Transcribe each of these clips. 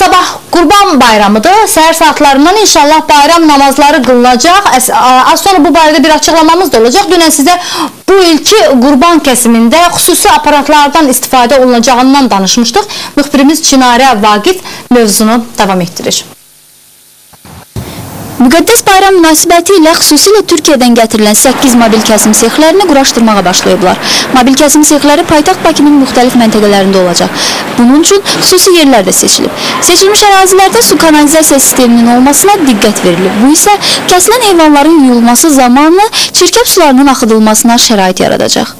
Sabah Qurban bayramıdır. Səhər saatlarından inşallah bayram namazları qılınacaq. Az sonra bu barədə bir açıqlamamız da olacaq. Dünən sizə bu ilki qurban kəsimində xüsusi aparatlardan istifadə olunacağından danışmışdıq. Müxbirimiz Çinarə Vaqif mövzunu davam etdirir. Müqəddəs bayram münasibəti ilə xüsusilə Türkiyədən gətirilən 8 mobil kəsim sexlərini quraşdırmağa başlayıblar. Mobil kəsim sexləri paytaxt Bakının müxtəlif məntəqələrində olacaq. Bunun üçün xüsusi yerlər də seçilib. Seçilmiş ərazilərdə su kanalizasiya sisteminin olmasına diqqət verilib. Bu isə kəsilən heyvanların yuyulması zamanı çirkəb sularının axıdılmasına şərait yaradacaq.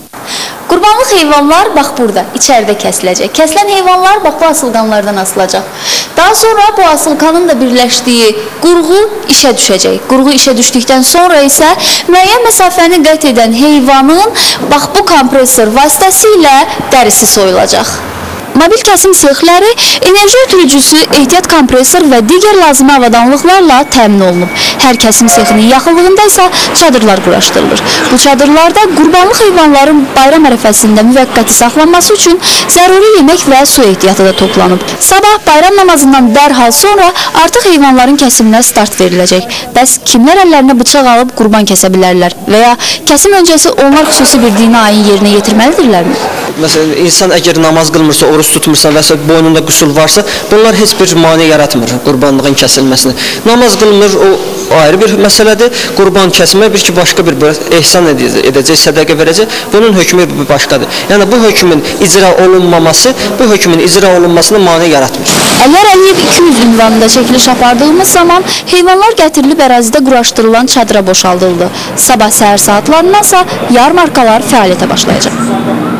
Qurbanlıq heyvanlar bax burada, içəridə kəsiləcək. Kəsilən heyvanlar bax bu asılqanlardan asılacaq. Daha sonra bu asılqanın da birləşdiyi qurğu işə düşəcək. Qurğu işə düşdükdən sonra isə müəyyən məsafəni qət edən heyvanın bax bu kompresor vasitəsilə dərisi soyulacaq. Mobil kəsim sexləri enerji ötürücüsü, ehtiyat kompresor və digər lazımi avadanlıqlarla təmin olunub. Hər kəsim sexinin yaxınlığında isə çadırlar quraşdırılır. Bu çadırlarda qurbanlıq heyvanların bayram ərəfəsində müvəqqəti saxlanması üçün zəruri yemək və su ehtiyatı da toplanıb. Sabah bayram namazından dərhal sonra artıq heyvanların kəsiminə start veriləcək. Bəs kimlər əllərinə bıçaq alıb qurban kəsə bilərlər və ya kəsim öncəsi onlar xüsusi bir dini ayin yerinə yetirməlidirlərmi? Məsələn, insan əgər namaz qılmırsa, oruç tutmursa və s. boynunda qüsul varsa, bunlar heç bir mane yaratmır qurbanlığın kəsilməsinə. Namaz qılmır, o ayrı bir məsələdir. Qurban kəsmək bir ki, başqa bir ehsan edəcək, sədəqə verəcək. Bunun hökmü başqadır. Yəni, bu hökmün icra olunmaması, bu hökmün icra olunmasına mane yaratmır. Əliyar Əliyev 200 ünvanında çəkiliş apardığımız zaman heyvanlar gətirilib ərazidə quraşdırılan çadıra boşaldıldı. Sabah səhər saatlarındansa yarmarkalar fəaliyyətə başlayacaq.